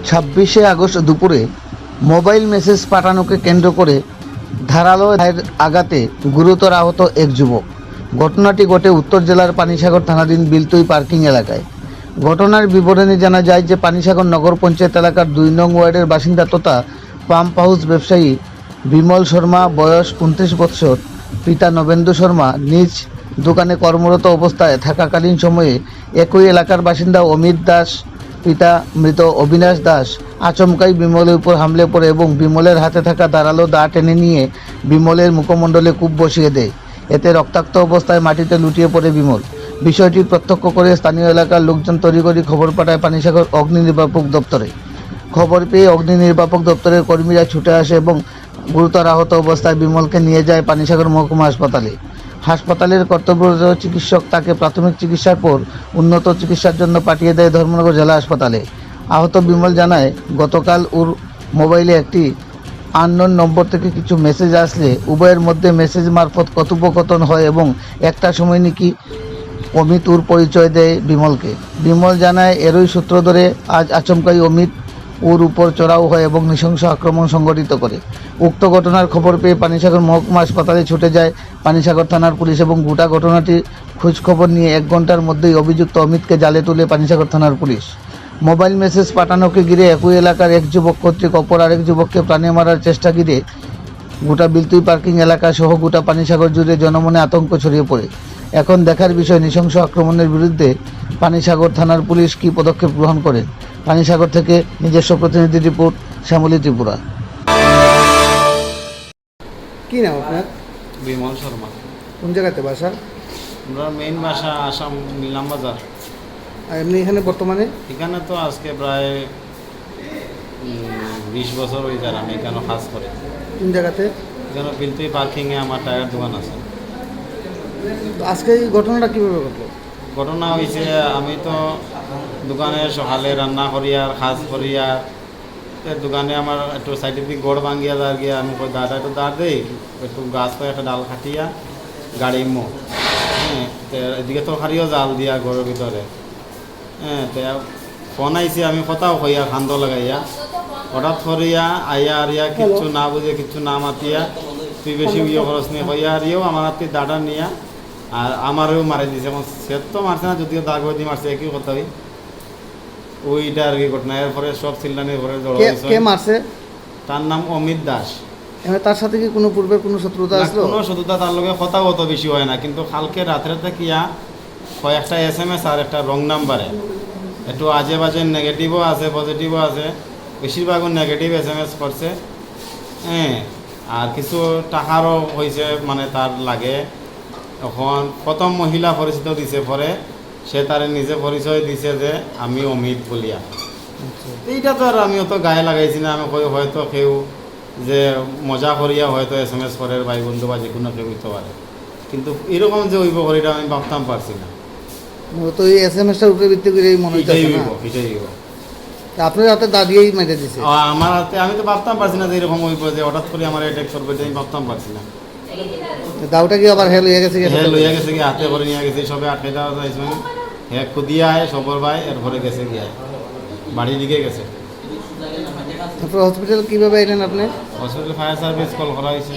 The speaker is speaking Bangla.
26 আগস্ট দুপুরে মোবাইল মেসেজ পাঠানোকে কেন্দ্র করে ধারালো দায়ের আঘাতে গুরুতর আহত এক যুবক। ঘটনাটি ঘটে উত্তর জেলার পানিসাগর থানাধীন বিলতুই পার্কিং এলাকায়। ঘটনার বিবরণী জানা যায় যে পানিসাগর নগর পঞ্চায়েত এলাকার 2 নং ওয়ার্ডের বাসিন্দা তথা পাম্প হাউস ব্যবসায়ী বিমল শর্মা, বয়স 29 বৎসর, পিতা নবেন্দু শর্মা নিজ দোকানে কর্মরত অবস্থায় থাকাকালীন সময়ে একই এলাকার বাসিন্দা অমিত দাস, পিতা মৃত অবিনাশ দাস আচমকাই বিমলের উপর হামলে পড়ে এবং বিমলের হাতে থাকা ধারালো দা টেনে নিয়ে বিমলের মুখমণ্ডলে কূপ বসিয়ে দেয়। এতে রক্তাক্ত অবস্থায় মাটিতে লুটিয়ে পড়ে বিমল। বিষয়টি প্রত্যক্ষ করে স্থানীয় এলাকার লোকজন তড়িঘড়ি খবর পাঠায় পানিসাগর অগ্নি নির্বাপক দপ্তরে। খবর পেয়ে অগ্নি নির্বাপক দপ্তরের কর্মীরা ছুটে আসে এবং গুরুতর আহত অবস্থায় বিমলকে নিয়ে যায় পানিসাগর মহকুমা হাসপাতালে। হাসপাতালের কর্তব্যরত চিকিৎসক তাকে প্রাথমিক চিকিৎসার পর উন্নত চিকিৎসার জন্য পাঠিয়ে দেয় ধর্মনগর জেলা হাসপাতালে। আহত বিমল জানায়, গতকাল ওর মোবাইলে একটি আননোন নম্বর থেকে কিছু মেসেজ আসলে উভয়ের মধ্যে মেসেজ মারফত কথোপকথন হয় এবং একটা সময় নাকি অমিত ওর পরিচয় দেয় বিমলকে। বিমল জানায়, এরই সূত্র ধরে আজ আচমকাই অমিত ওর উপর চড়াও হয় এবং নৃশংস আক্রমণ সংঘটিত করে। উক্ত ঘটনার খবর পেয়ে পানিসাগর মহকুমা হাসপাতালে ছুটে যায় পানিসাগর থানার পুলিশ এবং গোটা ঘটনাটির খোঁজখবর নিয়ে 1 ঘন্টার মধ্যেই অভিযুক্ত অমিতকে জালে তুলে পানিসাগর থানার পুলিশ। মোবাইল মেসেজ পাঠানোকে ঘিরে একই এলাকার এক যুবক কর্তৃক অপর আরেক যুবককে প্রাণে মারার চেষ্টা ঘিরে গোটা বিলতুই পার্কিং এলাকা সহ গোটা পানিসাগর জুড়ে জনমনে আতঙ্ক ছড়িয়ে পড়ে। এখন দেখার বিষয় নৃশংস আক্রমণের বিরুদ্ধে পানিসাগর থানার পুলিশ কী পদক্ষেপ গ্রহণ করেন। পানিসাগর থেকে নিজস্ব প্রতিনিধি রিপোর্ট, শ্যামলী ত্রিপুরা। কি নাম আপনার? বিমল শর্মা। কোন জায়গাতে বাসা? আমরা মেইন বাসা আসাম নিলাম বাজার। আর এমনি এখানে বর্তমানে? এখানে তো আজকে প্রায় 20 বছর হয়ে যায় আমি এখানে কাজ করি। কোন জায়গাতে? এখানে বিলতুই পার্কিংয়ে আমার টায়ার দোকান আছে। তো আজকে এই ঘটনাটা কীভাবে ঘটলো? ঘটনা হয়েছে, আমি তো দোকানে সকালে রান্না করি আর কাজ করি আর দোকানে আমার একটু সাইডের দিকে গড় ভাঙিয়া দাঁড় গিয়ে আমি দাঁড়া একটু দাঁড় দিই, একটু গাছ তো একটা ডাল কাটিয়া গাড়ি মো, হ্যাঁ, তো এদিকে তরকারিও জাল দিয়া ঘরের ভিতরে, হ্যাঁ, তো ফোন আইসি আমি কথাও হইয়া খান্দ লাগাইয়া হঠাৎ করিয়া আইয়া আরিয়া কিচ্ছু না বুঝে কিচ্ছু না মাতিয়া তুই বেশি ইয়ে খরচ নিয়ে হইয়া আরিও আমার হাতে দাঁড়া নিয়া আর আমারও মারি দিছে। এখন সে তো মারছে না, যদিও দাগ হয়ে দিয়ে মারছে, একই কথাই ওইটা আর কি ঘটনা। এরপরে সব চিল্লানির ঘরে জড়ো হয়েছে। কে মারছে? তার নাম অমিত দাস। তার সাথে কি কোনো পূর্বের কোনো শত্রুতা আসলো? কোনো শত্রুতা তার লগে কথাও অত বেশি হয় না, কিন্তু কালকে রাত্রে কিয়া কয়েকটা SMS আর একটা রং নাম্বারে একটু আজে বাজে নেগেটিভও আছে পজিটিভও আছে, বেশিরভাগও নেগেটিভ SMS করছে, হ্যাঁ, আর কিছু টাকারও হয়েছে মানে তার লাগে। এখন প্রথম মহিলা পরিচিত দিছে, পরে সে তার নিজে পরিচয় দিছে যে আমি অমিত বলিয়া। এইটা তো আর আমি অত গায়ে লাগাইছি না, আমি হয়তো কেউ যে মজা করিয়া হয়তো SMS করে ভাই বন্ধু বা যে কোনো কেউ হইতে পারে, কিন্তু এরকম যে হইব করিটা আমি ভাবতাম পারছি না। তো এই SMS-টার উপরে ভিত্তি করে মনে হইতেছে না? এটাই হইব। আপনার হাতে দাঁড়িয়েই মেরে দিছে? আমার হাতে আমি তো ভাবতাম পারছি না যে এরকম হইব, যে হঠাৎ করে আমার অ্যাটাক করবে, আমি ভাবতাম পারছি না। দাউটা কি আবার হেল হয়ে গেছে? হেল হয়ে গেছে কি হাতে করে নিয়ে গেছে, সবে আটকে দেওয়া যাইছে, হ্যাঁ খুদিয়া আয় সবর ভাই, এরপরে গেছে গিয়ে বাড়ির দিকে গেছে। তারপর হসপিটাল কীভাবে এলেন আপনি? হসপিটাল ফায়ার সার্ভিস কল করা হয়েছে।